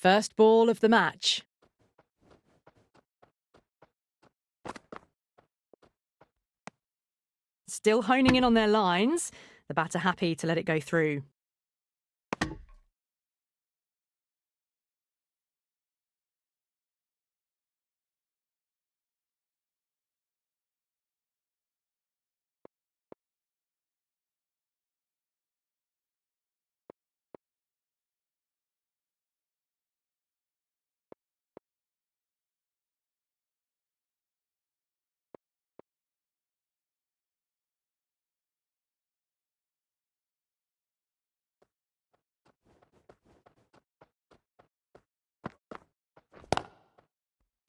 First ball of the match. Still honing in on their lines. The batter happy to let it go through.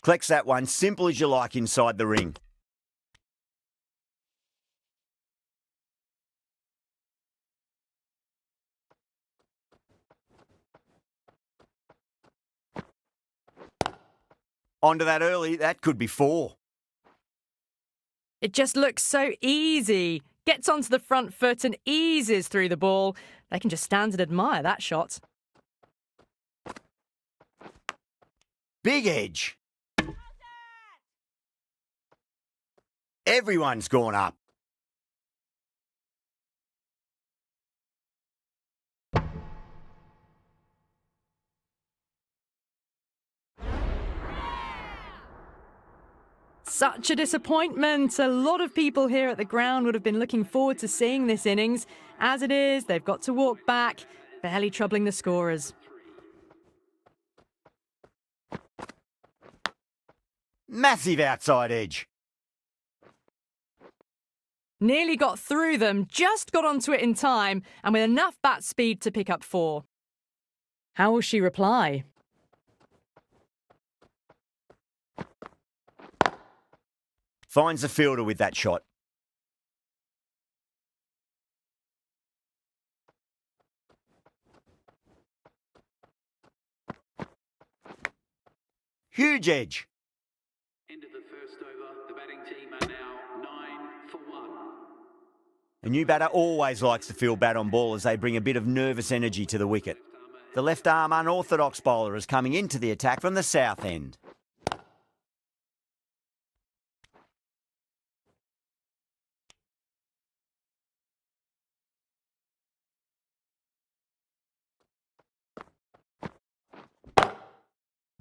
Collects that one, simple as you like inside the ring. Onto that early, that could be 4. It just looks so easy. Gets onto the front foot and eases through the ball. They can just stand and admire that shot. Big edge. Everyone's gone up. Such a disappointment. A lot of people here at the ground would have been looking forward to seeing this innings. As it is, they've got to walk back, barely troubling the scorers. Massive outside edge. Nearly got through them, just got onto it in time, and with enough bat speed to pick up 4. How will she reply? Finds the fielder with that shot. Huge edge. End of the first over. The batting team are now 9 for 1. A new batter always likes to field bat on ball as they bring a bit of nervous energy to the wicket. The left arm unorthodox bowler is coming into the attack from the south end.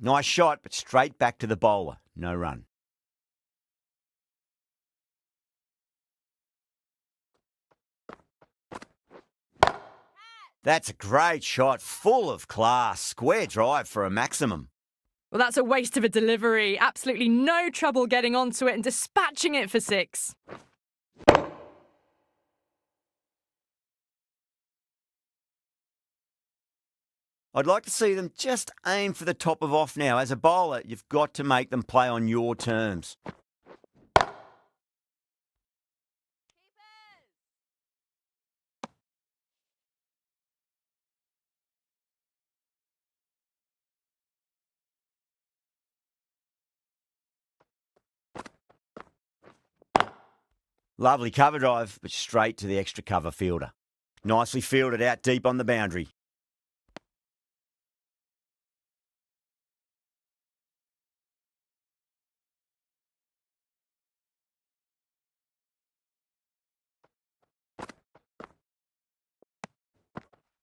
Nice shot, but straight back to the bowler. No run. That's a great shot, full of class. Square drive for a maximum. Well, that's a waste of a delivery. Absolutely no trouble getting onto it and dispatching it for 6. I'd like to see them just aim for the top of off now. As a bowler, you've got to make them play on your terms. Lovely cover drive, but straight to the extra cover fielder. Nicely fielded out deep on the boundary.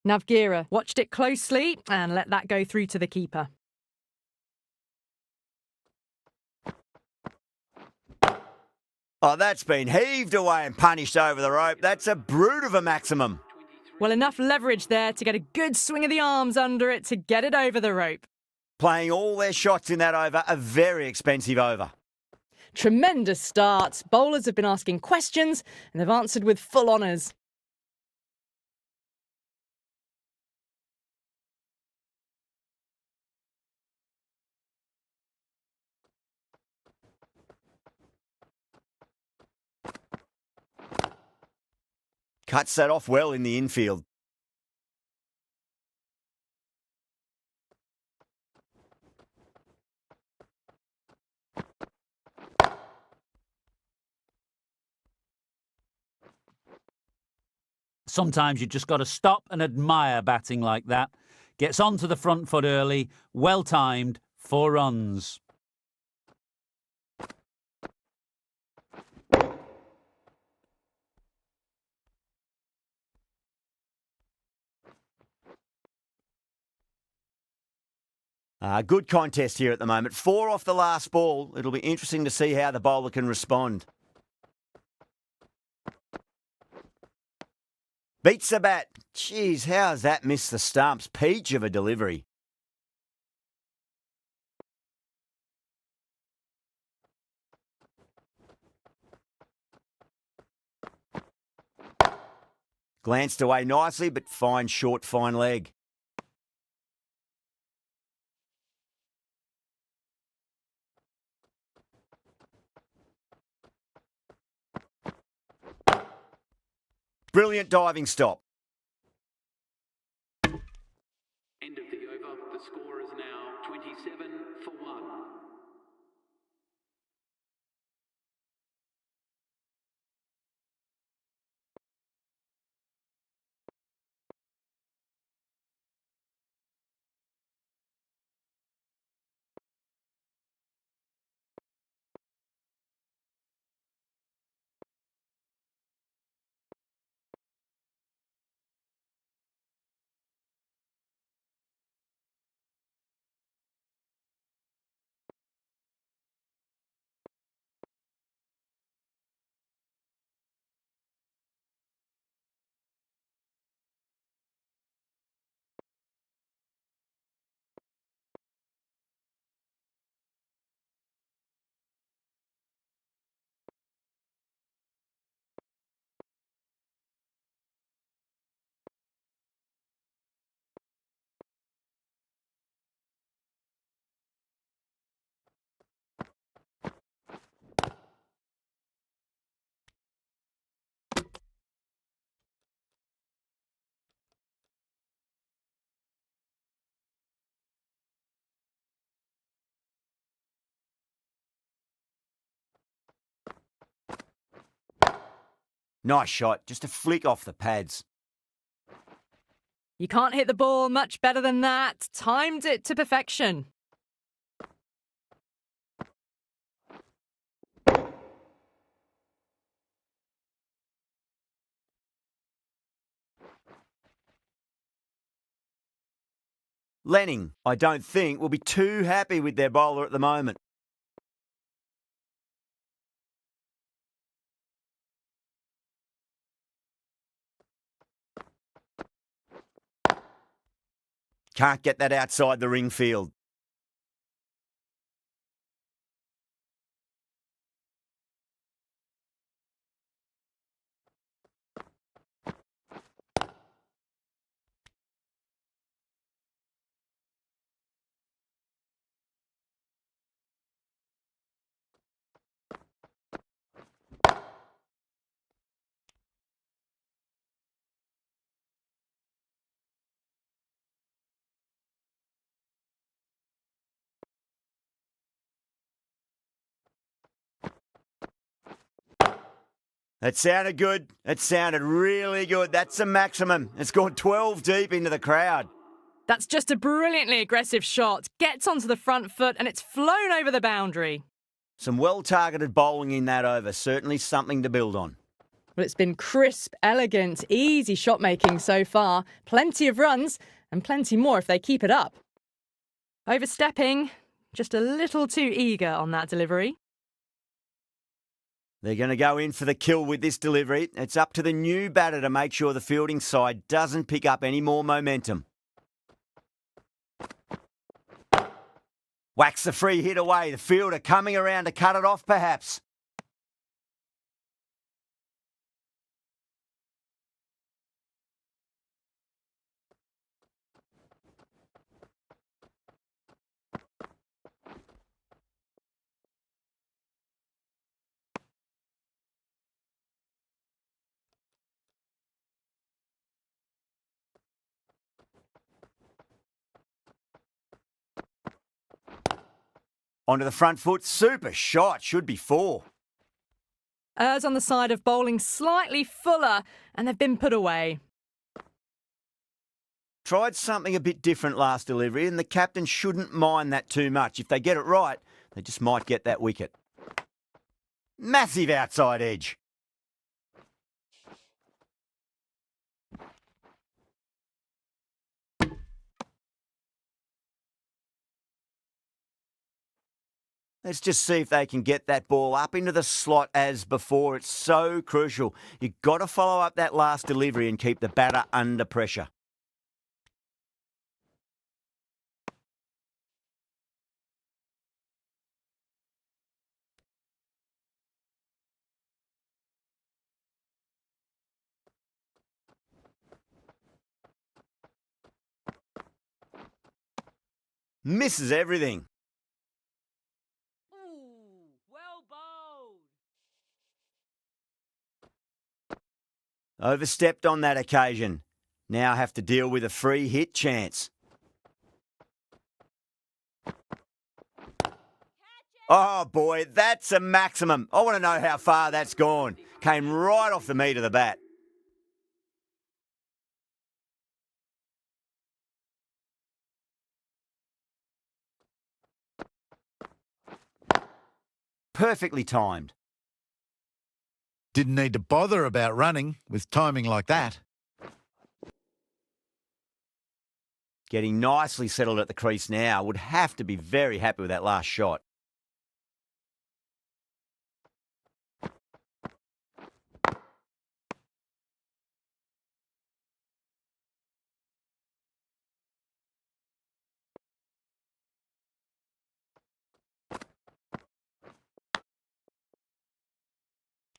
Navgira watched it closely and let that go through to the keeper. Oh, that's been heaved away and punished over the rope. That's a brute of a maximum. Well, enough leverage there to get a good swing of the arms under it to get it over the rope. Playing all their shots in that over, a very expensive over. Tremendous start. Bowlers have been asking questions and they've answered with full honours. Cuts that off well in the infield. Sometimes you just got to stop and admire batting like that. Gets onto the front foot early. Well timed. 4 runs. Good contest here at the moment. 4 off the last ball. It'll be interesting to see how the bowler can respond. Beats the bat. Jeez, how has that missed the stumps? Peach of a delivery. Glanced away nicely, but fine short, fine leg. Brilliant diving stop. End of the over. The score is now 27 for 1. Nice shot. Just a flick off the pads. You can't hit the ball much better than that. Timed it to perfection. Lenning, I don't think, will be too happy with their bowler at the moment. Can't get that outside the ring field. It sounded good. It sounded really good. That's the maximum. It's gone 12 deep into the crowd. That's just a brilliantly aggressive shot. Gets onto the front foot and it's flown over the boundary. Some well-targeted bowling in that over. Certainly something to build on. Well, it's been crisp, elegant, easy shot making so far. Plenty of runs and plenty more if they keep it up. Overstepping, just a little too eager on that delivery. They're going to go in for the kill with this delivery. It's up to the new batter to make sure the fielding side doesn't pick up any more momentum. Whacks the free hit away. The fielder coming around to cut it off, perhaps. Onto the front foot. Super shot. Should be 4. Errs on the side of bowling slightly fuller and they've been put away. tried something a bit different last delivery, and the captain shouldn't mind that too much. If they get it right, they just might get that wicket. Massive outside edge. Let's just see if they can get that ball up into the slot as before. It's so crucial. You've got to follow up that last delivery and keep the batter under pressure. Misses everything. Ooh, well bowled. Overstepped on that occasion. Now have to deal with a free hit chance. Oh boy, that's a maximum. I want to know how far that's gone. Came right off the meat of the bat. Perfectly timed. Didn't need to bother about running with timing like that. Getting nicely settled at the crease now. Would have to be very happy with that last shot.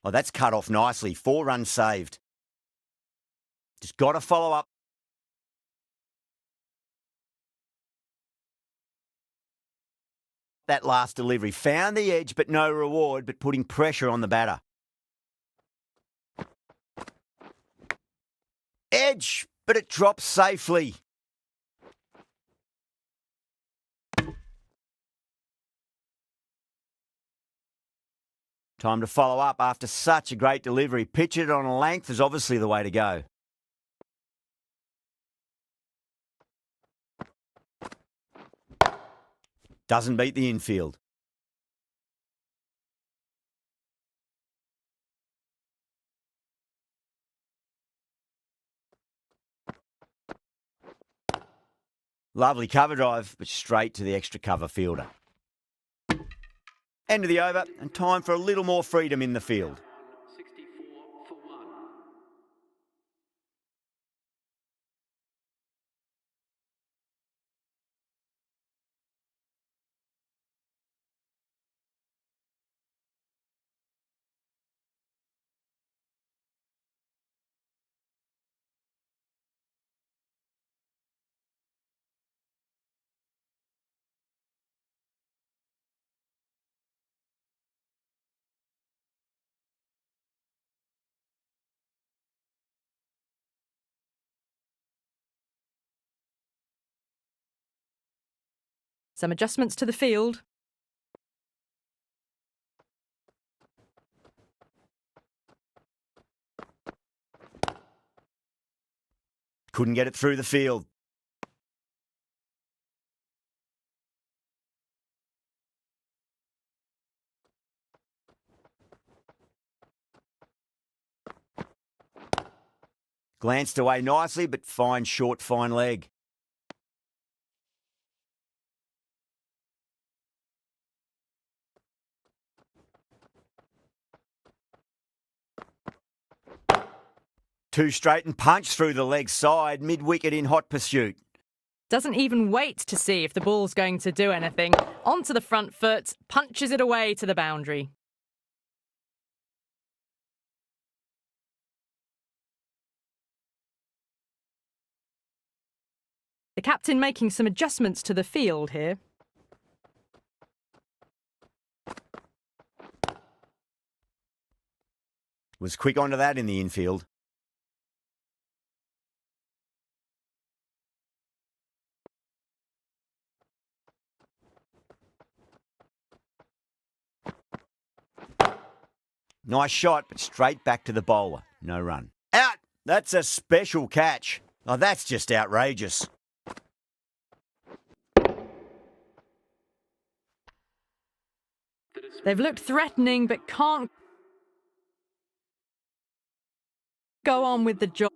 Oh, that's cut off nicely. 4 runs saved. Just got to follow up. That last delivery. Found the edge, but no reward, but putting pressure on the batter. Edge, but it drops safely. Time to follow up after such a great delivery. Pitch it on a length is obviously the way to go. Doesn't beat the infield. Lovely cover drive, but straight to the extra cover fielder. End of the over, and time for a little more freedom in the field. 64 for 1. Some adjustments to the field. Couldn't get it through the field. Glanced away nicely, but fine short, fine leg. Two straight and punch through the leg side, mid-wicket in hot pursuit. Doesn't even wait to see if the ball's going to do anything. Onto the front foot, punches it away to the boundary. The captain making some adjustments to the field here. Was quick onto that in the infield. Nice shot, but straight back to the bowler. No run. Out! That's a special catch. Oh, that's just outrageous. They've looked threatening but can't go on with the job.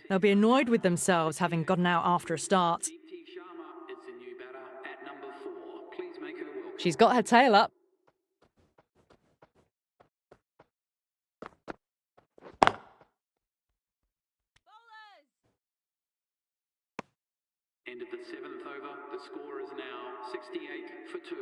They'll be annoyed with themselves having gotten out after a start. Deepti Sharma is the new batter at number 4. Please make her welcome. She's got her tail up. End of the 7th over. The score is now 68 for 2.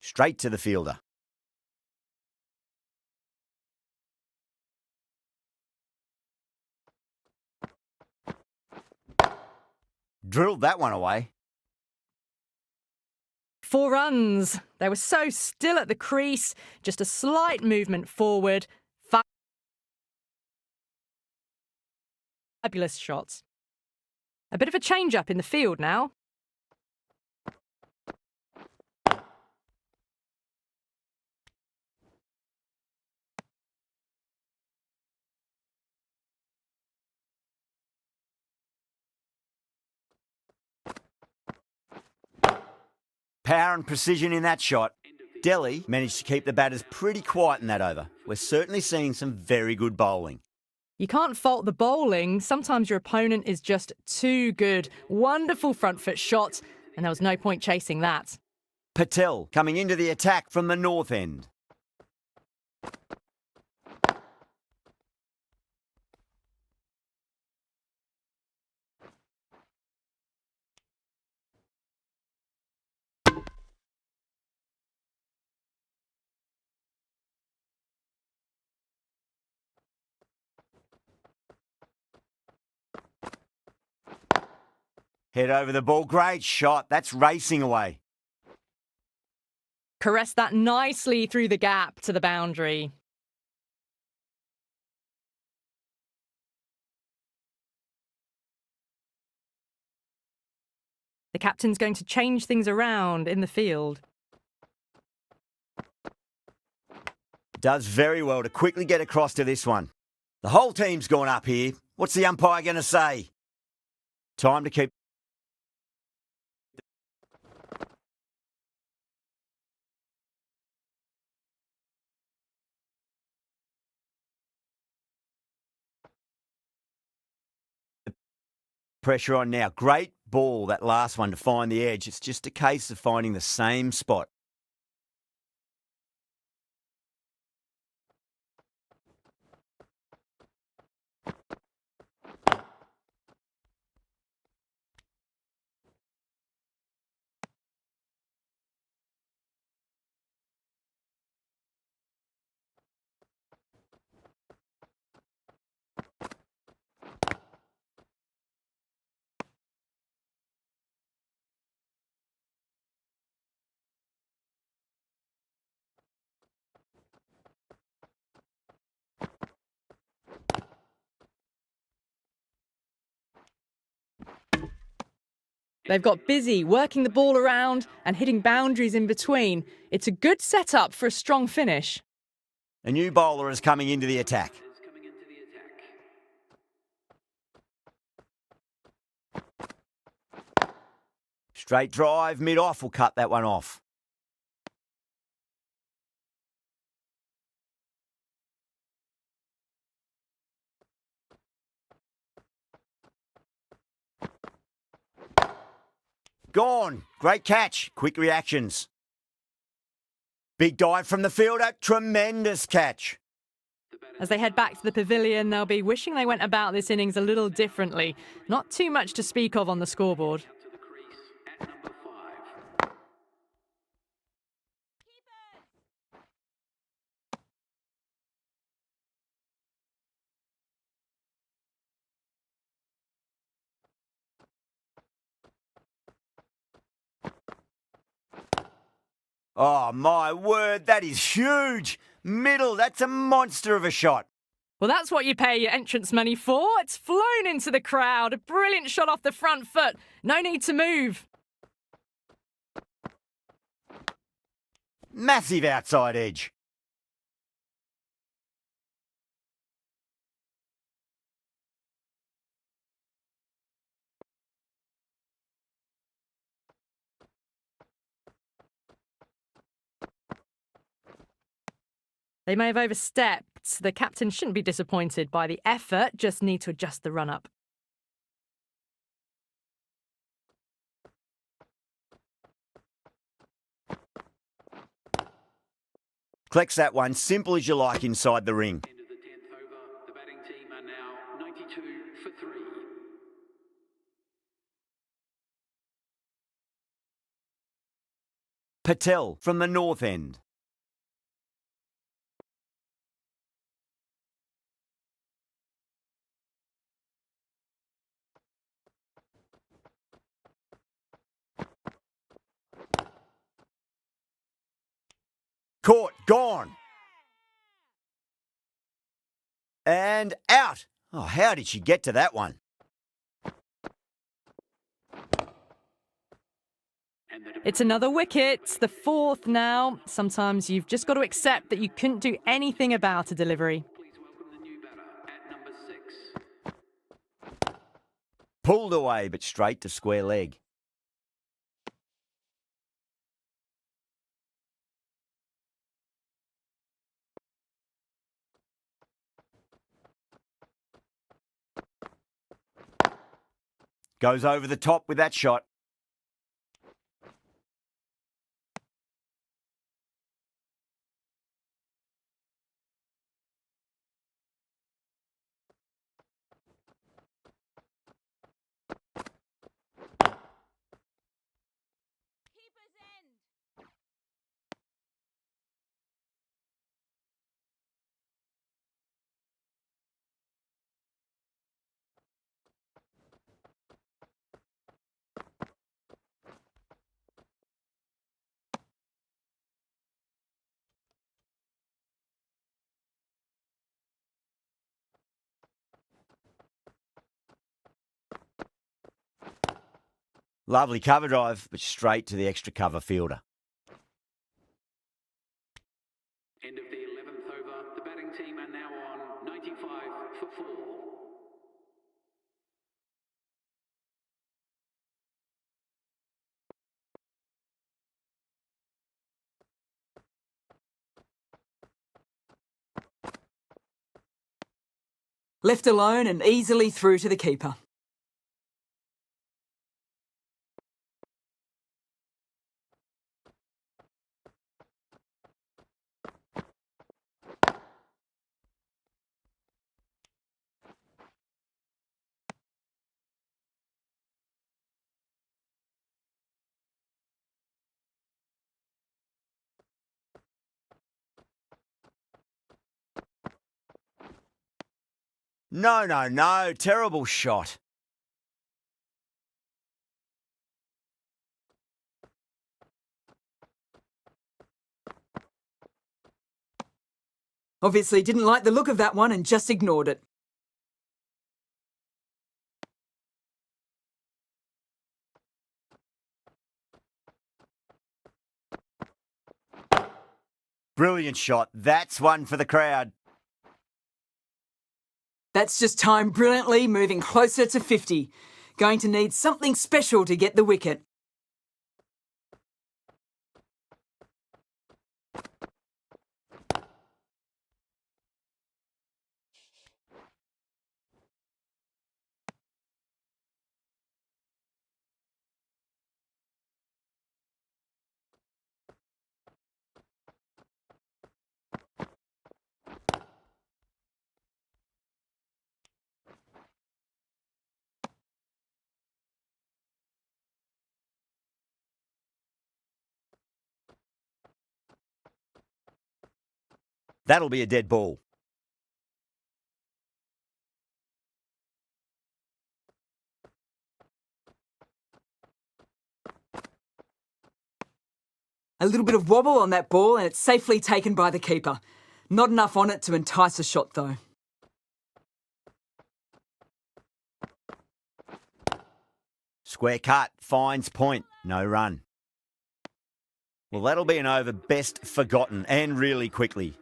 Straight to the fielder. Drilled that one away. 4 runs. They were so still at the crease. Just a slight movement forward. Fabulous shots. A bit of a change-up in the field now. Power and precision in that shot. Delhi managed to keep the batters pretty quiet in that over. We're certainly seeing some very good bowling. You can't fault the bowling. Sometimes your opponent is just too good. Wonderful front foot shot, and there was no point chasing that. Patel coming into the attack from the north end. Head over the ball. Great shot. That's racing away. Caressed that nicely through the gap to the boundary. The captain's going to change things around in the field. Does very well to quickly get across to this one. The whole team's gone up here. What's the umpire going to say? Time to keep pressure on now. Great ball, that last one, to find the edge. It's just a case of finding the same spot. They've got busy working the ball around and hitting boundaries in between. It's a good setup for a strong finish. A new bowler is coming into the attack. Is coming into the attack. Straight drive, mid-off will cut that one off. Gone. Great catch. Quick reactions. Big dive from the fielder. Tremendous catch. As they head back to the pavilion, they'll be wishing they went about this innings a little differently. Not too much to speak of on the scoreboard. To the crease at number 5. Oh, my word, that is huge. Middle, that's a monster of a shot. Well, that's what you pay your entrance money for. It's flown into the crowd. A brilliant shot off the front foot. No need to move. Massive outside edge. They may have overstepped. The captain shouldn't be disappointed by the effort, just need to adjust the run-up. Collects that one, simple as you like inside the ring. End of the 10th over. The batting team are now 92 for 3. Patel from the north end. Caught, gone. And out. Oh, how did she get to that one? It's another wicket, the fourth now. Sometimes you've just got to accept that you couldn't do anything about a delivery. Please welcome the new batter at number 6. Pulled away, but straight to square leg. Goes over the top with that shot. Lovely cover drive, but straight to the extra cover fielder. End of the 11th over. The batting team are now on 95 for 4. Left alone and easily through to the keeper. No, no, no. Terrible shot. Obviously didn't like the look of that one and just ignored it. Brilliant shot. That's one for the crowd. That's just timed brilliantly, moving closer to 50. Going to need something special to get the wicket. That'll be a dead ball. A little bit of wobble on that ball and it's safely taken by the keeper. Not enough on it to entice a shot though. Square cut, finds point, no run. Well, that'll be an over best forgotten and really quickly.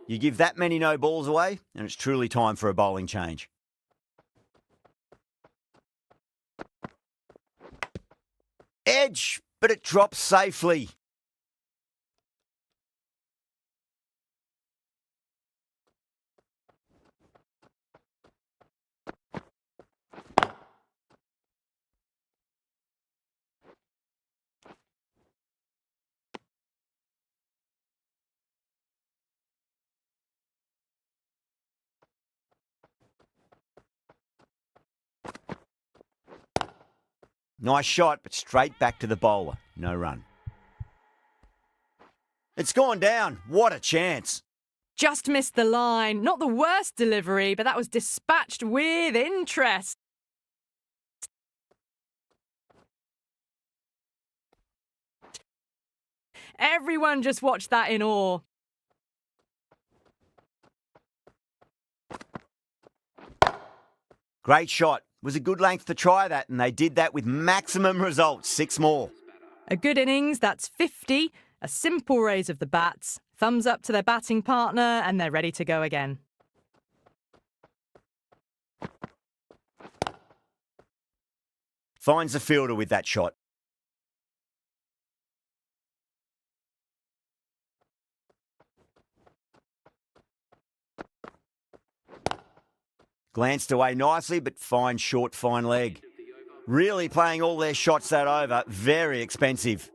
You give that many no balls away and it's truly time for a bowling change. Edge, but it drops safely. Nice shot, but straight back to the bowler. No run. It's gone down. What a chance. Just missed the line. Not the worst delivery, but that was dispatched with interest. Everyone just watched that in awe. Great shot. Was a good length to try that, and they did that with maximum results. 6 more. A good innings, that's 50. A simple raise of the bats. Thumbs up to their batting partner, and they're ready to go again. Finds the fielder with that shot. Glanced away nicely, but fine short, fine leg. Really playing all their shots that over. Very expensive.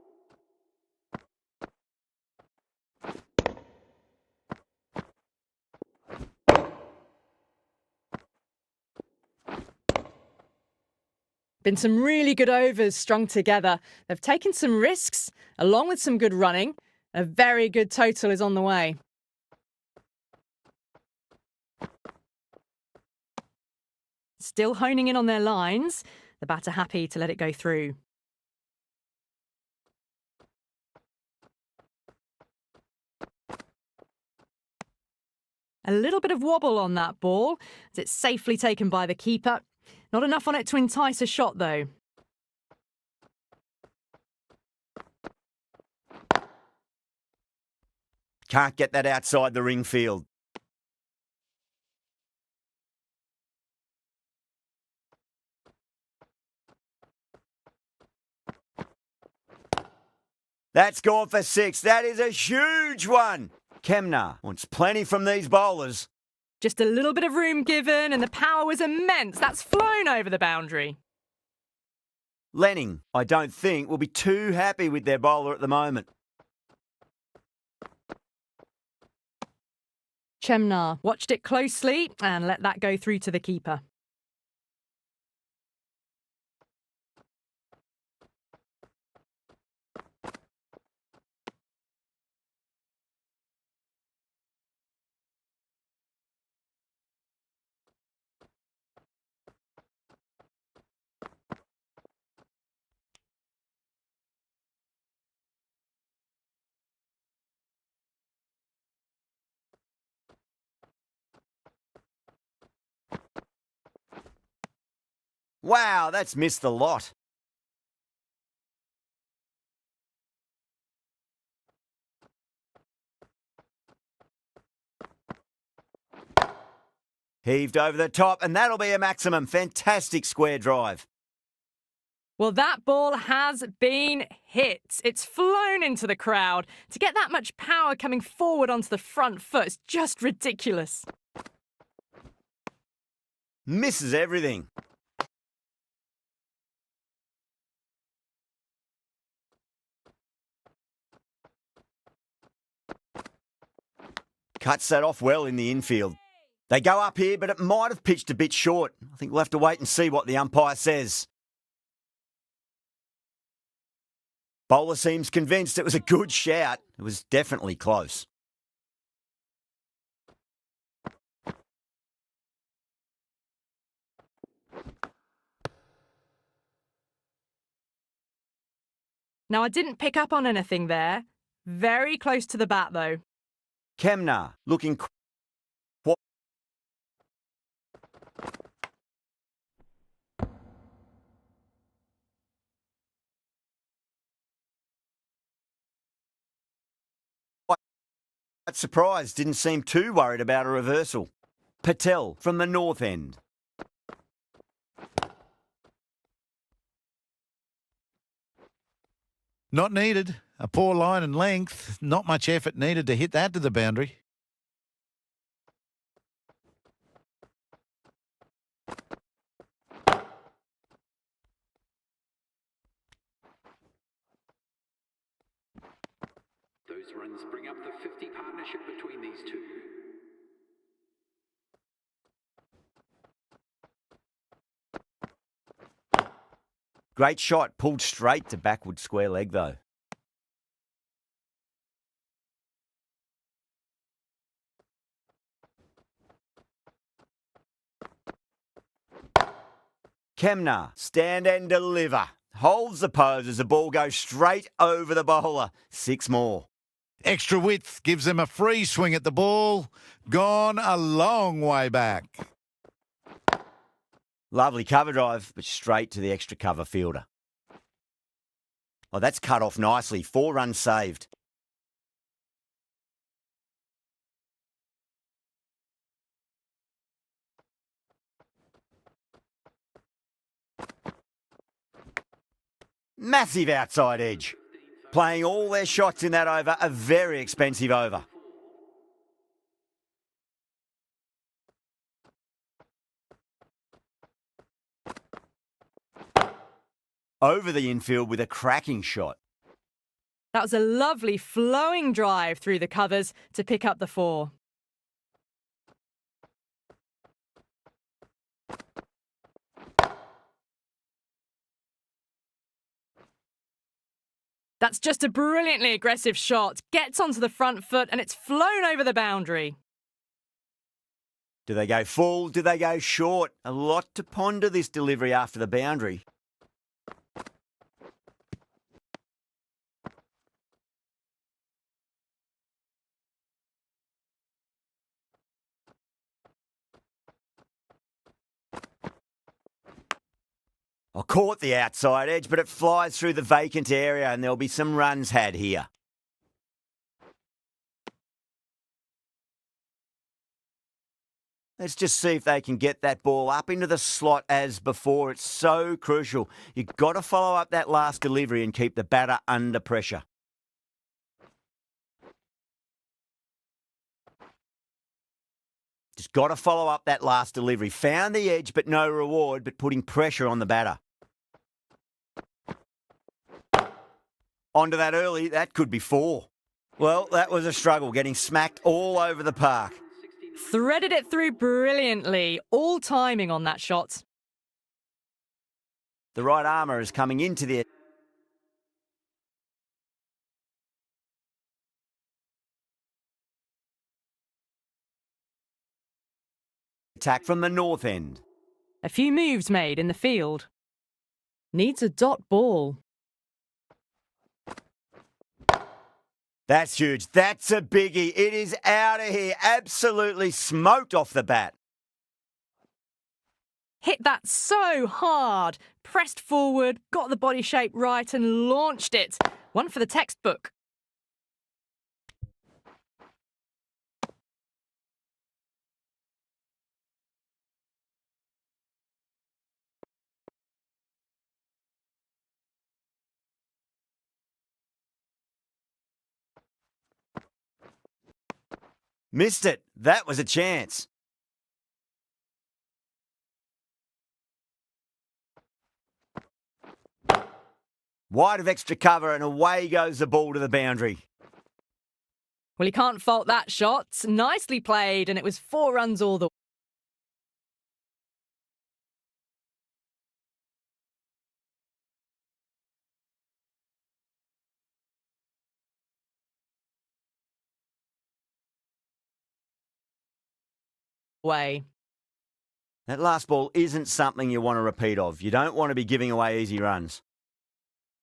Been some really good overs strung together. They've taken some risks, along with some good running. A very good total is on the way. Still honing in on their lines. The batter happy to let it go through. A little bit of wobble on that ball, as it's safely taken by the keeper. Not enough on it to entice a shot, though. Can't get that outside the ring field. That's gone for 6. That is a huge one. Kemner wants plenty from these bowlers. Just a little bit of room given, and the power was immense. That's flown over the boundary. Lenning, I don't think, will be too happy with their bowler at the moment. Chemnar watched it closely and let that go through to the keeper. Wow, that's missed the lot. Heaved over the top, and that'll be a maximum. Fantastic square drive. Well, that ball has been hit. It's flown into the crowd. To get that much power coming forward onto the front foot is just ridiculous. Misses everything. Cuts that off well in the infield. They go up here, but it might have pitched a bit short. I think we'll have to wait and see what the umpire says. Bowler seems convinced it was a good shout. It was definitely close. Now, I didn't pick up on anything there. Very close to the bat, though. Kemner looking quite surprised, didn't seem too worried about a reversal. Patel from the north end. Not needed. A poor line and length. Not much effort needed to hit that to the boundary. Those runs bring up the 50 partnership between these two. Great shot, pulled straight to backward square leg though. Kemner, stand and deliver. Holds the pose as the ball goes straight over the bowler. 6 more. Extra width gives them a free swing at the ball. Gone a long way back. Lovely cover drive, but straight to the extra cover fielder. Oh, that's cut off nicely. 4 runs saved. Massive outside edge. Playing all their shots in that over, a very expensive over. Over the infield with a cracking shot. That was a lovely flowing drive through the covers to pick up the 4. That's just a brilliantly aggressive shot. Gets onto the front foot and it's flown over the boundary. Do they go full? Do they go short? A lot to ponder this delivery after the boundary. I caught the outside edge, but it flies through the vacant area and there'll be some runs had here. Let's just see if they can get that ball up into the slot as before. It's so crucial. You've got to follow up that last delivery and keep the batter under pressure. Just got to follow up that last delivery. Found the edge, but no reward, but putting pressure on the batter. Onto that early, that could be 4. Well, that was a struggle, getting smacked all over the park. Threaded it through brilliantly. All timing on that shot. The right armour is coming into the attack from the north end. A few moves made in the field. Needs a dot ball. That's huge. That's a biggie. It is out of here. Absolutely smoked off the bat. Hit that so hard. Pressed forward, got the body shape right and launched it. One for the textbook. Missed it. That was a chance. Wide of extra cover and away goes the ball to the boundary. Well, you can't fault that shot. Nicely played, and it was 4 runs all the way. That last ball isn't something you want to repeat of. You don't want to be giving away easy runs.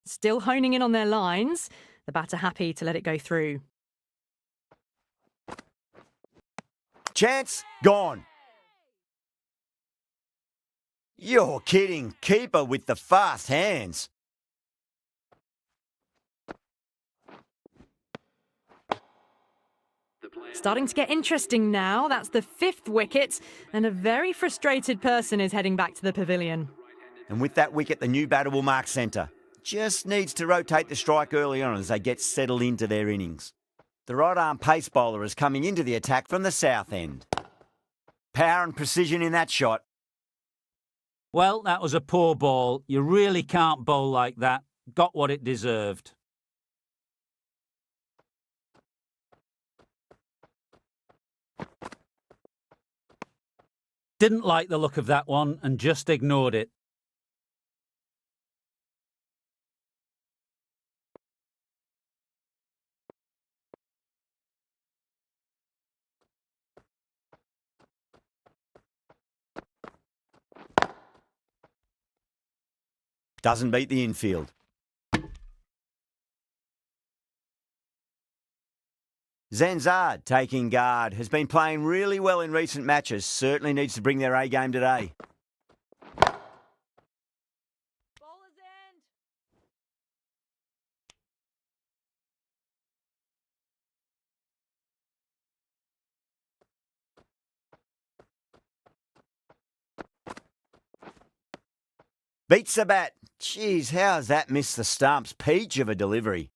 Still honing in on their lines. The batter happy to let it go through. Chance, gone. You're kidding. Keeper with the fast hands. Starting to get interesting now. That's the 5th wicket, and a very frustrated person is heading back to the pavilion. And with that wicket, the new batter will mark centre. Just needs to rotate the strike early on as they get settled into their innings. The right-arm pace bowler is coming into the attack from the south end. Power and precision in that shot. Well, that was a poor ball. You really can't bowl like that. Got what it deserved. Didn't like the look of that one and just ignored it. Doesn't beat the infield. Zanzard taking guard. Has been playing really well in recent matches. Certainly needs to bring their A game today. Beats the bat. Jeez, how's that missed the stumps? Peach of a delivery.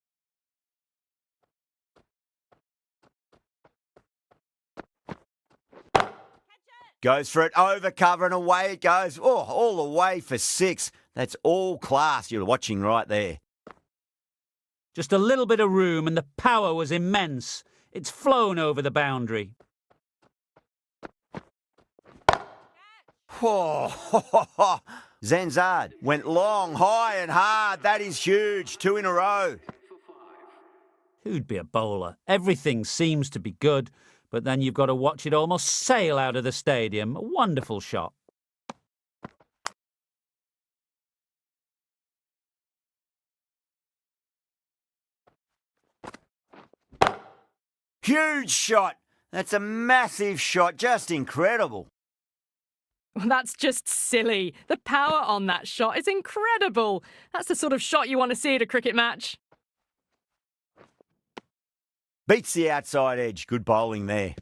Goes for it, over cover and away it goes. Oh, all the way for 6. That's all class you're watching right there. Just a little bit of room and the power was immense. It's flown over the boundary. Oh, Zanzard went long, high and hard. That is huge. 2 in a row. Who'd be a bowler? Everything seems to be good, but then you've got to watch it almost sail out of the stadium. A wonderful shot. Huge shot. That's a massive shot. Just incredible. Well, that's just silly. The power on that shot is incredible. That's the sort of shot you want to see at a cricket match. Beats the outside edge. Good bowling there.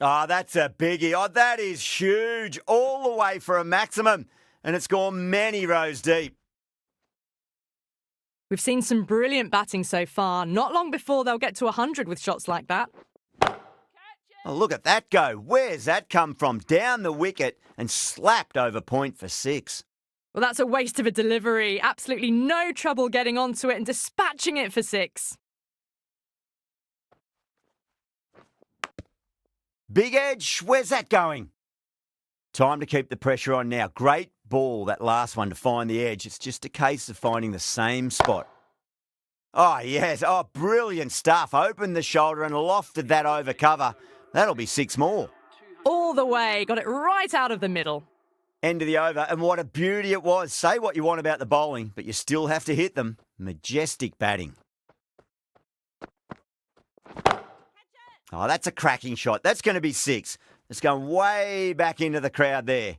Oh, that's a biggie. Oh, that is huge. All the way for a maximum. And it's gone many rows deep. We've seen some brilliant batting so far. Not long before they'll get to 100 with shots like that. Oh, look at that go. Where's that come from? Down the wicket and slapped over point for 6. Well, that's a waste of a delivery. Absolutely no trouble getting onto it and dispatching it for 6. Big edge. Where's that going? Time to keep the pressure on now. Great ball, that last one, to find the edge. It's just a case of finding the same spot. Oh, yes. Oh, brilliant stuff. Opened the shoulder and lofted that over cover. That'll be 6 more. All the way. Got it right out of the middle. End of the over, and what a beauty it was. Say what you want about the bowling, but you still have to hit them. Majestic batting. Oh, that's a cracking shot. That's going to be 6. It's going way back into the crowd there.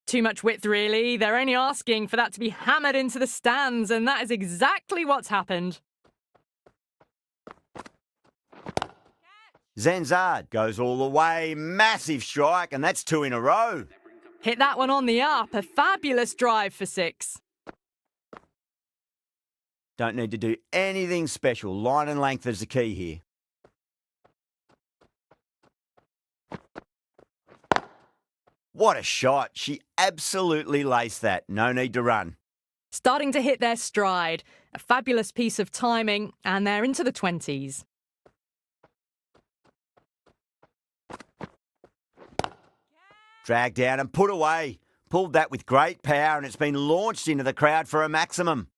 Too much width, really. They're only asking for that to be hammered into the stands, and that is exactly what's happened. Zanzard goes all the way. Massive strike, and that's 2 in a row. Hit that one on the up. A fabulous drive for 6. Don't need to do anything special. Line and length is the key here. What a shot. She absolutely laced that. No need to run. Starting to hit their stride. A fabulous piece of timing, and they're into the 20s. Dragged down and put away. Pulled that with great power, and it's been launched into the crowd for a maximum.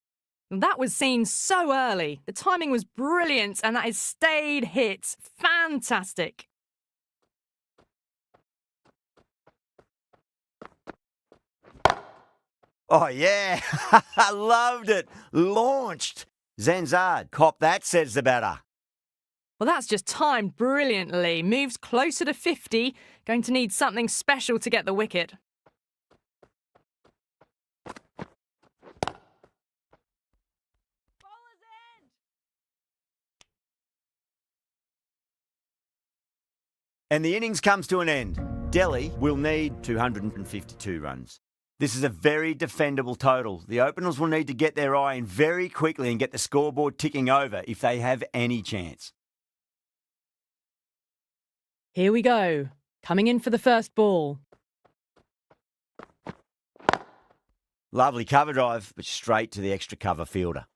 That was seen so early. The timing was brilliant, and that is stayed hit. Fantastic. Oh, yeah. I loved it. Launched. Zanzard, cop that, says the batter. Well, that's just timed brilliantly. Moves closer to 50. Going to need something special to get the wicket. And the innings comes to an end. Delhi will need 252 runs. This is a very defendable total. The openers will need to get their eye in very quickly and get the scoreboard ticking over if they have any chance. Here we go. Coming in for the first ball. Lovely cover drive, but straight to the extra cover fielder.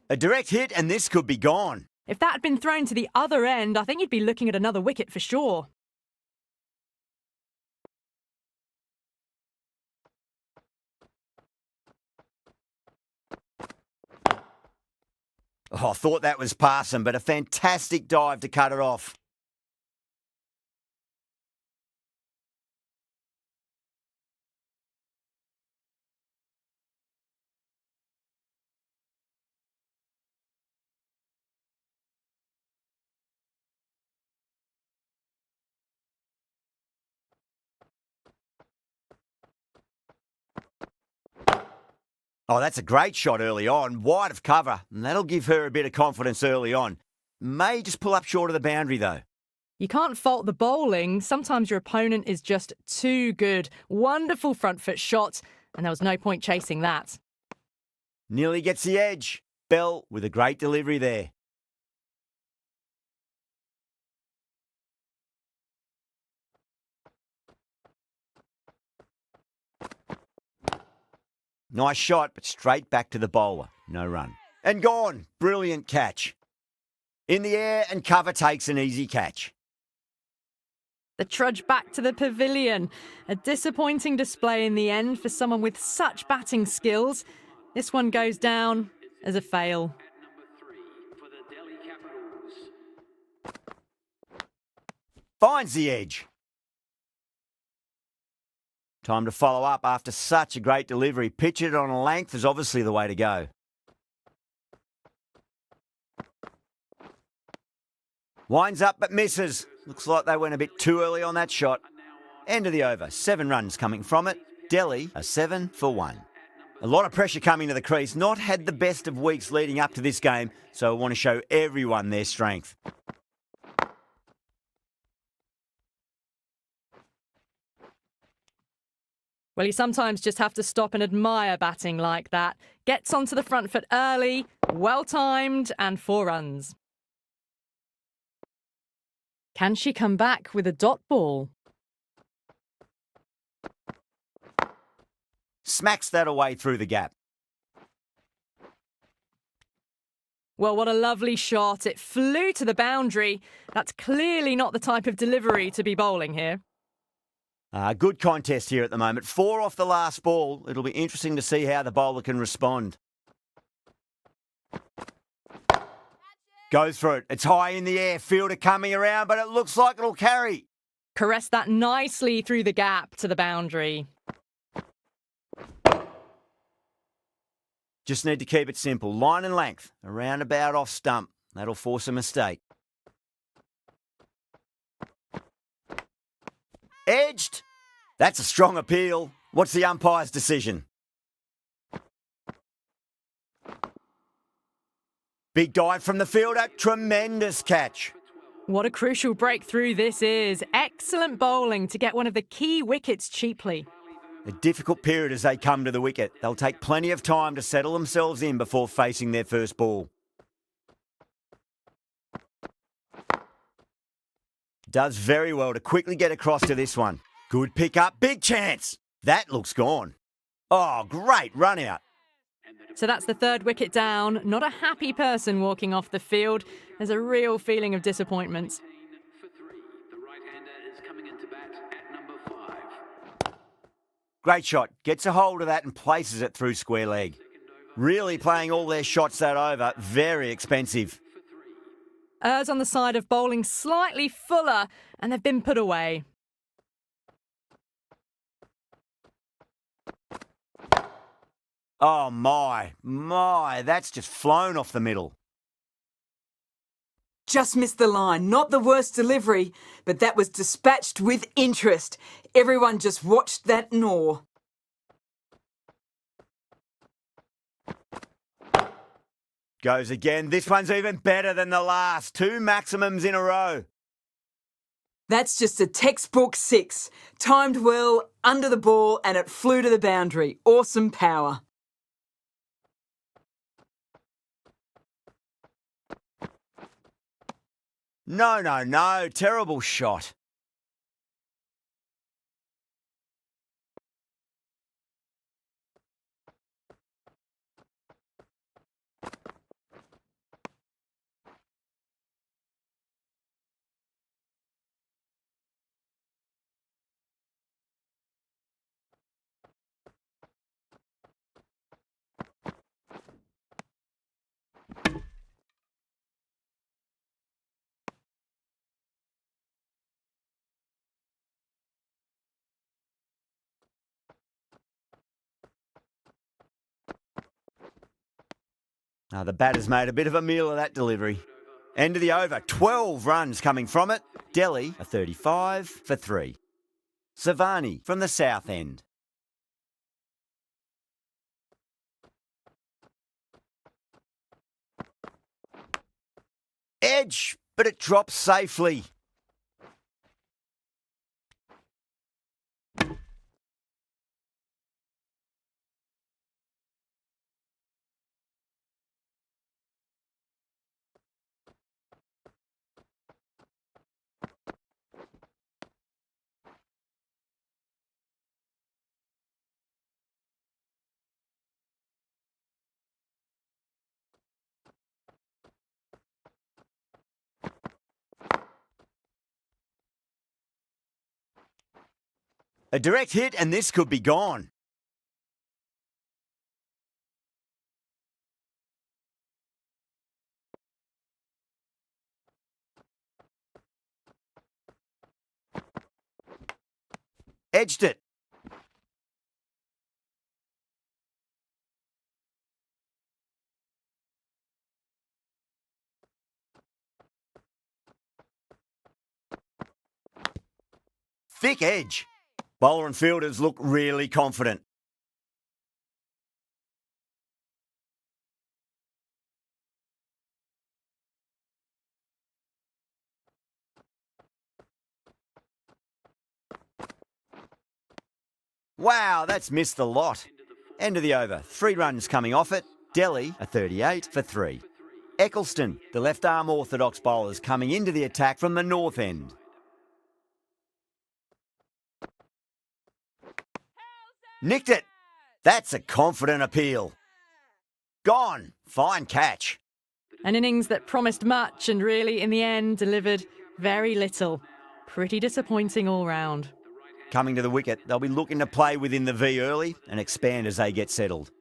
A direct hit, and this could be gone. If that had been thrown to the other end, I think you'd be looking at another wicket for sure. Oh, I thought that was passing, but a fantastic dive to cut it off. Oh, that's a great shot early on, wide of cover, and that'll give her a bit of confidence early on. May just pull up short of the boundary, though. You can't fault the bowling. Sometimes your opponent is just too good. Wonderful front foot shot, and there was no point chasing that. Nearly gets the edge. Bell with a great delivery there. Nice shot, but straight back to the bowler. No run. And gone. Brilliant catch. In the air, and cover takes an easy catch. The trudge back to the pavilion. A disappointing display in the end for someone with such batting skills. This one goes down as a fail. For the Delhi Capitals. Finds the edge. Time to follow up after such a great delivery. Pitch it on a length is obviously the way to go. Winds up but misses. Looks like they went a bit too early on that shot. End of the over. 7 runs coming from it. Delhi are 7 for 1. A lot of pressure coming to the crease. Not had the best of weeks leading up to this game, so I want to show everyone their strength. Well, you sometimes just have to stop and admire batting like that. Gets onto the front foot early, well timed, and 4 runs. Can she come back with a dot ball? Smacks that away through the gap. Well, what a lovely shot. It flew to the boundary. That's clearly not the type of delivery to be bowling here. Good contest here at the moment. 4 off the last ball. It'll be interesting to see how the bowler can respond. Goes for it. It's high in the air. Fielder coming around, but it looks like it'll carry. Caressed that nicely through the gap to the boundary. Just need to keep it simple. Line and length. Around about off stump. That'll force a mistake. Edged. That's a strong appeal. What's the umpire's decision? Big dive from the fielder. Tremendous catch. What a crucial breakthrough this is. Excellent bowling to get one of the key wickets cheaply. A difficult period as they come to the wicket. They'll take plenty of time to settle themselves in before facing their first ball. Does very well to quickly get across to this one. Good pick up, big chance. That looks gone. Oh, great run out. So that's the third wicket down. Not a happy person walking off the field. There's a real feeling of disappointment. For 3. The right-hander is coming into bat at number 5. Great shot. Gets a hold of that and places it through square leg. Really playing all their shots that over. Very expensive. Ers on the side of bowling slightly fuller, and they've been put away. Oh, my. That's just flown off the middle. Just missed the line. Not the worst delivery, but that was dispatched with interest. Everyone just watched that gnaw. Goes again. This one's even better than the last. 2 maximums in a row. That's just a textbook 6. Timed well, under the ball, and it flew to the boundary. Awesome power. No. Terrible shot. The batter's made a bit of a meal of that delivery. End of the over. 12 runs coming from it. Delhi, a 35 for 3. Savani from the south end. Edge, but it drops safely. A direct hit and this could be gone. Edged it. Thick edge. Bowler and fielders look really confident. Wow, that's missed the lot. End of the over. 3 runs coming off it. Delhi, a 38 for 3. Eccleston, the left-arm orthodox bowlers coming into the attack from the north end. Nicked it. That's a confident appeal. Gone. Fine catch. An innings that promised much and really, in the end, delivered very little. Pretty disappointing all round. Coming to the wicket, they'll be looking to play within the V early and expand as they get settled.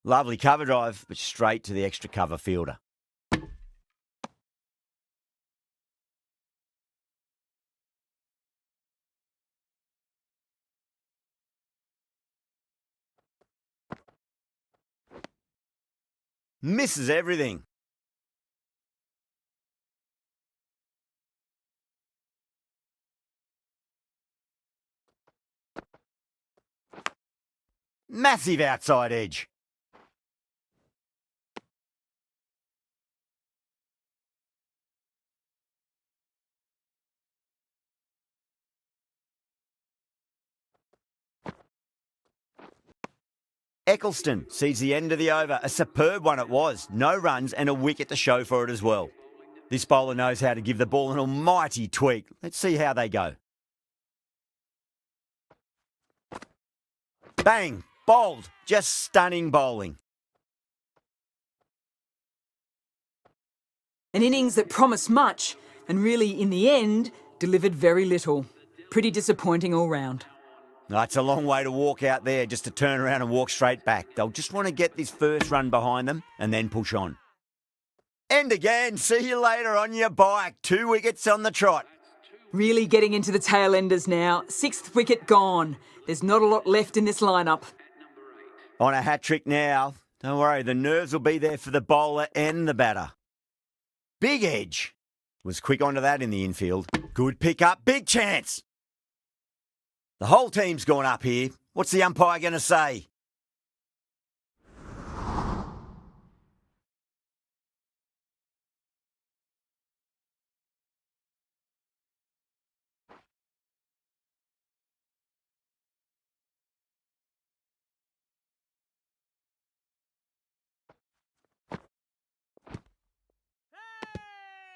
Lovely cover drive, but straight to the extra cover fielder. Misses everything. Massive outside edge. Eccleston sees the end of the over. A superb one it was. No runs and a wicket to show for it as well. This bowler knows how to give the ball an almighty tweak. Let's see how they go. Bang! Bowled. Just stunning bowling. An innings that promised much and really, in the end, delivered very little. Pretty disappointing all round. No, it's a long way to walk out there just to turn around and walk straight back. They'll just want to get this first run behind them and then push on. And again, see you later on your bike. 2 wickets on the trot. Really getting into the tail enders now. 6th wicket gone. There's not a lot left in this lineup. On a hat-trick now. Don't worry, the nerves will be there for the bowler and the batter. Big edge. Was quick onto that in the infield. Good pick up, big chance. The whole team's gone up here. What's the umpire going to say?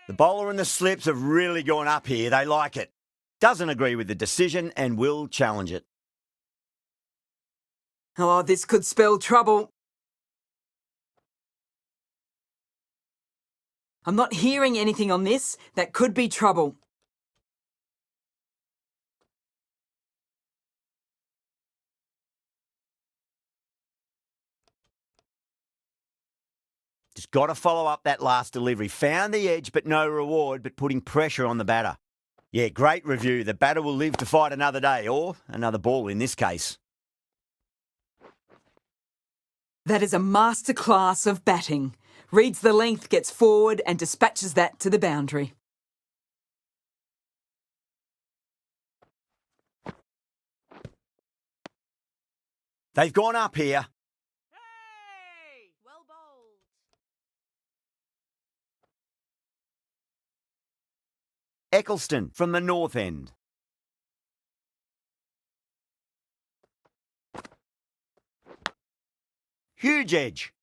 The bowler and the slips have really gone up here. They like it. Doesn't agree with the decision and will challenge it. Oh, this could spell trouble. I'm not hearing anything on this. That could be trouble. Just got to follow up that last delivery. Found the edge, but no reward, but putting pressure on the batter. Yeah, great review. The batter will live to fight another day, or another ball in this case. That is a masterclass of batting. Reads the length, gets forward and dispatches that to the boundary. They've gone up here. Hey! Well bowled. Eccleston from the north end. Huge edge.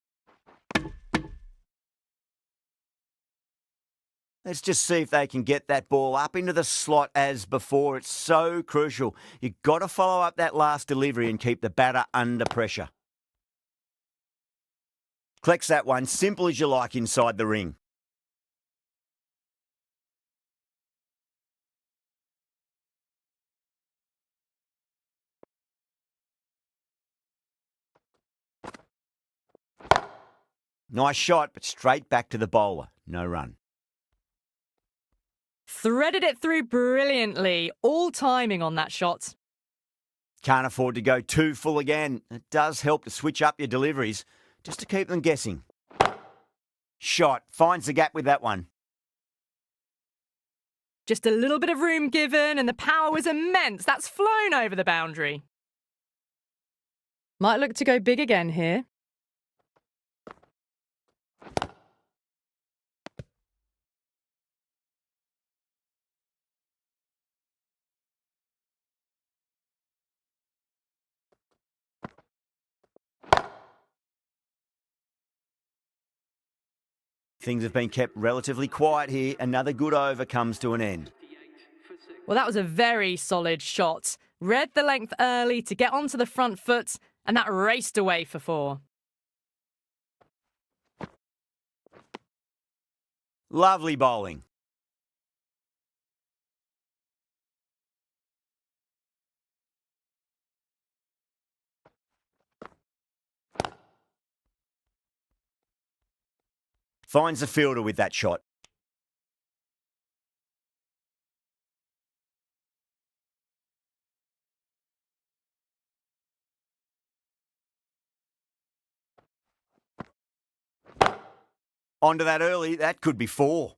Let's just see if they can get that ball up into the slot as before. It's so crucial. You've got to follow up that last delivery and keep the batter under pressure. Collects that one, simple as you like inside the ring. Nice shot, but straight back to the bowler. No run. Threaded it through brilliantly. All timing on that shot. Can't afford to go too full again. It does help to switch up your deliveries, just to keep them guessing. Shot. Finds the gap with that one. Just a little bit of room given and the power was immense. That's flown over the boundary. Might look to go big again here. Things have been kept relatively quiet here. Another good over comes to an end. Well, that was a very solid shot. Read the length early to get onto the front foot, and that raced away for 4. Lovely bowling. Finds the fielder with that shot. Onto that early, that could be 4.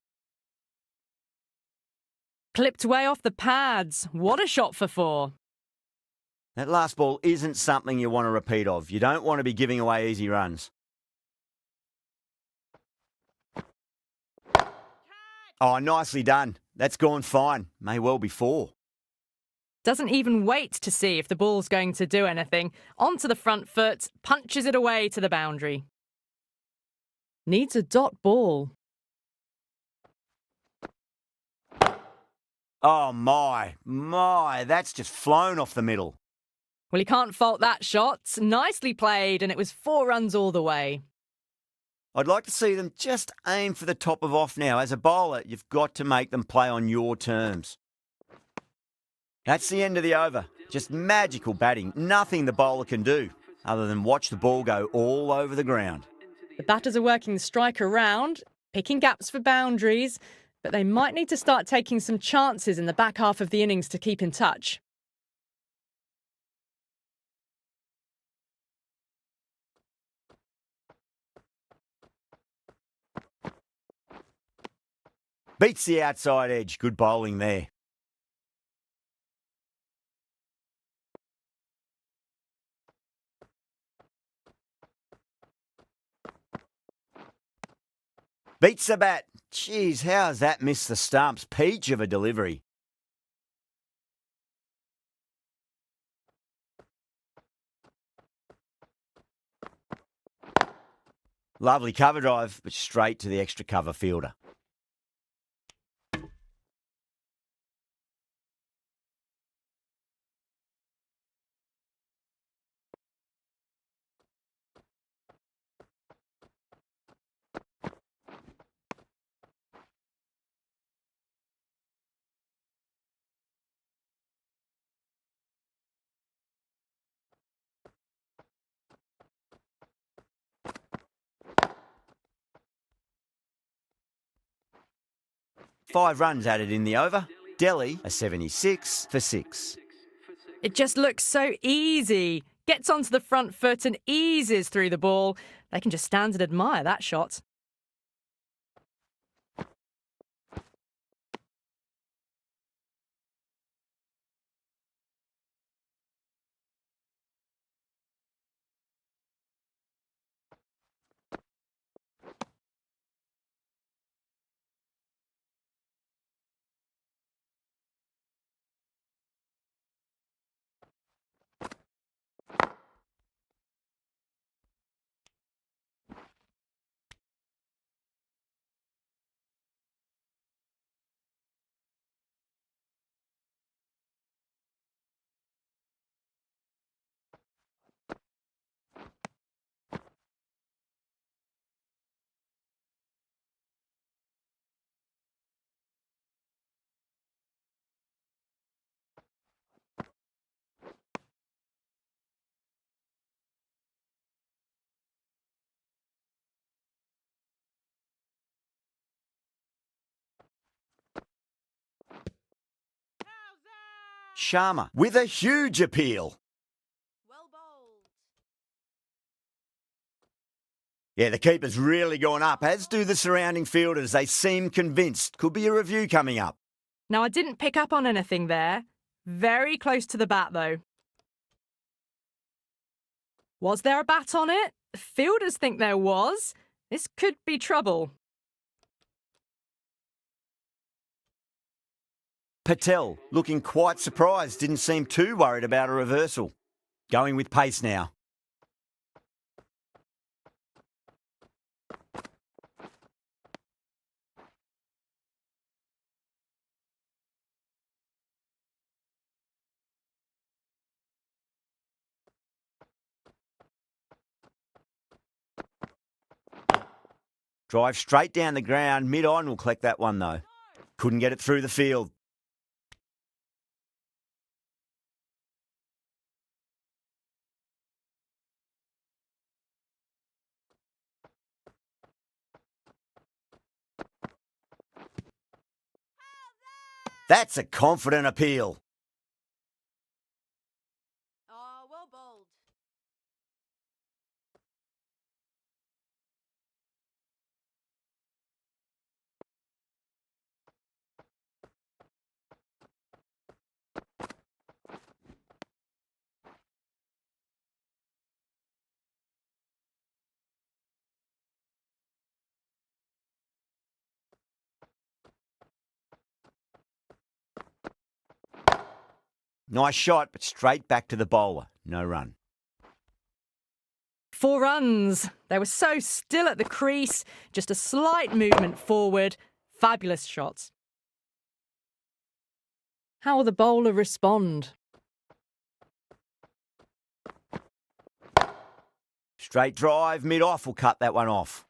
Clipped way off the pads. What a shot for 4. That last ball isn't something you want to repeat of. You don't want to be giving away easy runs. Oh, nicely done. That's gone fine. May well be 4. Doesn't even wait to see if the ball's going to do anything. Onto the front foot, punches it away to the boundary. Needs a dot ball. Oh, my, that's just flown off the middle. Well, he can't fault that shot. Nicely played, and it was 4 runs all the way. I'd like to see them just aim for the top of off now. As a bowler, you've got to make them play on your terms. That's the end of the over. Just magical batting. Nothing the bowler can do other than watch the ball go all over the ground. The batters are working the strike around, picking gaps for boundaries, but they might need to start taking some chances in the back half of the innings to keep in touch. Beats the outside edge. Good bowling there. Beats the bat. Jeez, how has that missed the stumps? Peach of a delivery. Lovely cover drive, but straight to the extra cover fielder. Five runs added in the over. Delhi a 76 for 6. It just looks so easy. Gets onto the front foot and eases through the ball. They can just stand and admire that shot. Sharma with a huge appeal. Well bowled. Yeah, the keeper's really gone up, as do the surrounding fielders. They seem convinced. Could be a review coming up. Now, I didn't pick up on anything there. Very close to the bat, though. Was there a bat on it? Fielders think there was. This could be trouble. Patel looking quite surprised, didn't seem too worried about a reversal. Going with pace now. Drive straight down the ground, mid-on will collect that one though. Couldn't get it through the field. That's a confident appeal. Oh, well bowled. Nice shot, but straight back to the bowler. No run. 4 runs. They were so still at the crease, just a slight movement forward. Fabulous shots. How will the bowler respond? Straight drive, mid-off will cut that one off.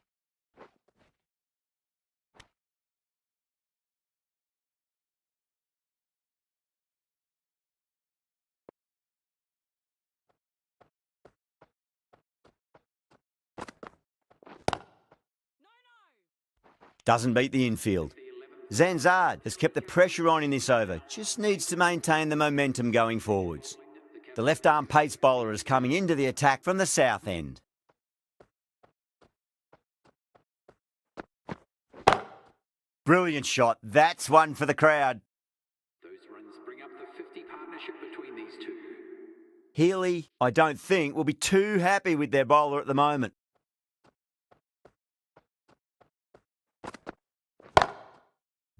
Doesn't beat the infield. Zanzard has kept the pressure on in this over. Just needs to maintain the momentum going forwards. The left-arm pace bowler is coming into the attack from the south end. Brilliant shot. That's one for the crowd. Those runs bring up the 50 partnership between these two. Healy, I don't think, will be too happy with their bowler at the moment.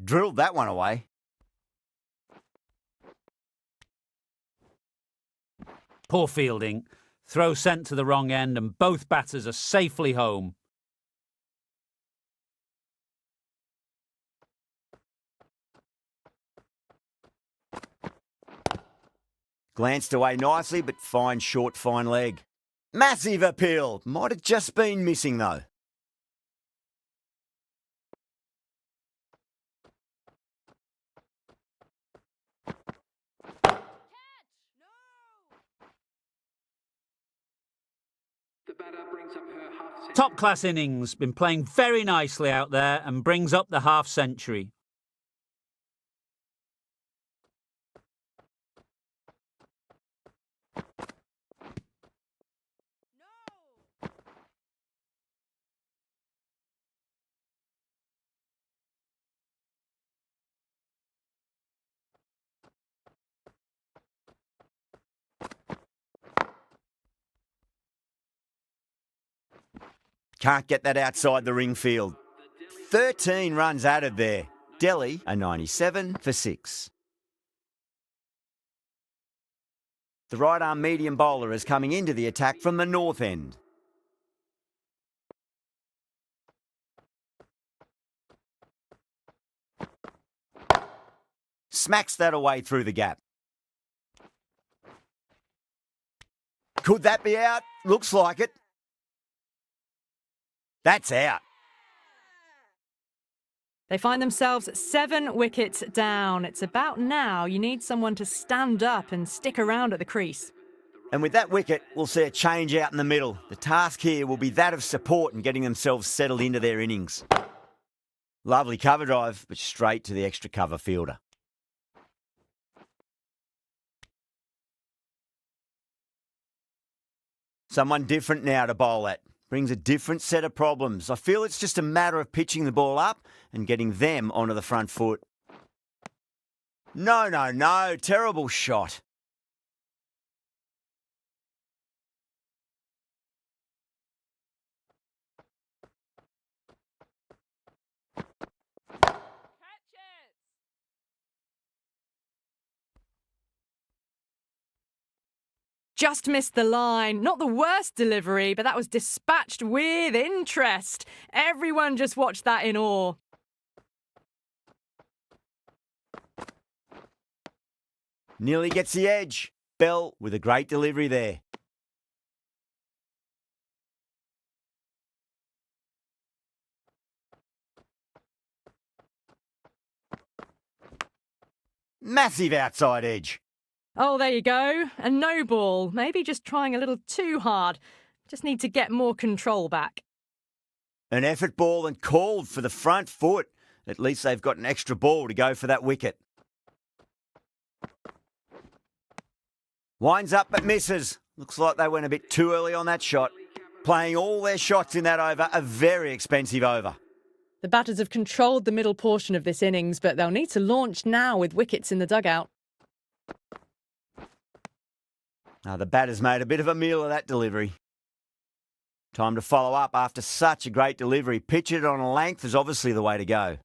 Drilled that one away. Poor fielding. Throw sent to the wrong end and both batters are safely home. Glanced away nicely, but fine short, fine leg. Massive appeal. Might have just been missing, though. The batter brings up her half-century. Top-class innings. Been playing very nicely out there and brings up the half-century. Can't get that outside the ring field. 13 runs added there. Delhi a 97 for 6. The right-arm medium bowler is coming into the attack from the north end. Smacks that away through the gap. Could that be out? Looks like it. That's out. They find themselves 7 wickets down. It's about now you need someone to stand up and stick around at the crease. And with that wicket, we'll see a change out in the middle. The task here will be that of support and getting themselves settled into their innings. Lovely cover drive, but straight to the extra cover fielder. Someone different now to bowl at. Brings a different set of problems. I feel it's just a matter of pitching the ball up and getting them onto the front foot. No. Terrible shot. Just missed the line. Not the worst delivery, but that was dispatched with interest. Everyone just watched that in awe. Nearly gets the edge. Bell with a great delivery there. Massive outside edge. Oh, there you go. A no ball. Maybe just trying a little too hard. Just need to get more control back. An effort ball and called for the front foot. At least they've got an extra ball to go for that wicket. Winds up but misses. Looks like they went a bit too early on that shot. Playing all their shots in that over, a very expensive over. The batters have controlled the middle portion of this innings, but they'll need to launch now with wickets in the dugout. Now the batter's made a bit of a meal of that delivery. Time to follow up after such a great delivery. Pitch it on a length is obviously the way to go.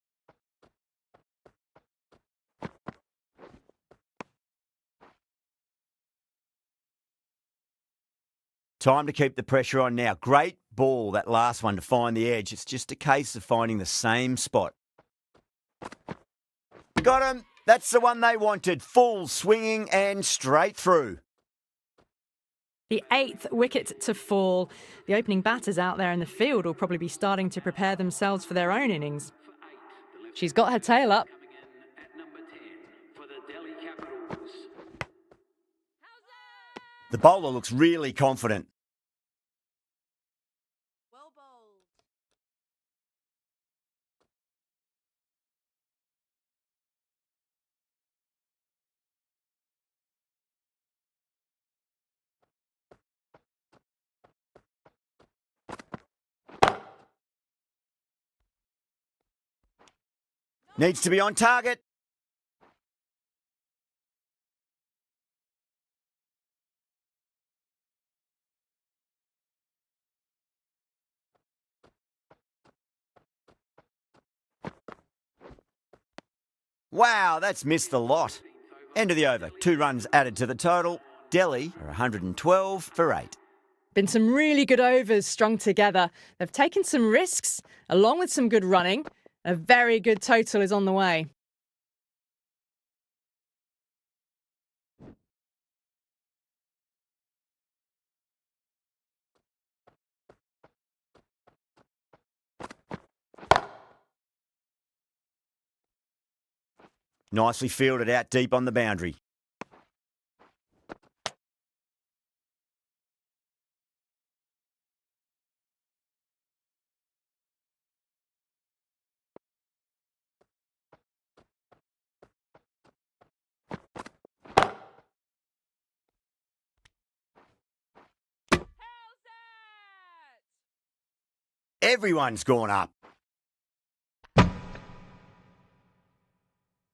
Time to keep the pressure on now. Great ball, that last one, to find the edge. It's just a case of finding the same spot. Got him. That's the one they wanted. Full swinging and straight through. The 8th wicket to fall. The opening batters out there in the field will probably be starting to prepare themselves for their own innings. She's got her tail up. Coming in at number 10 for the Delhi Capitals. The bowler looks really confident. Well bowled. Needs to be on target. Wow, that's missed the lot. End of the over. 2 runs added to the total. Delhi are 112 for 8. Been some really good overs strung together. They've taken some risks, along with some good running. A very good total is on the way. Nicely fielded out deep on the boundary. Everyone's gone up.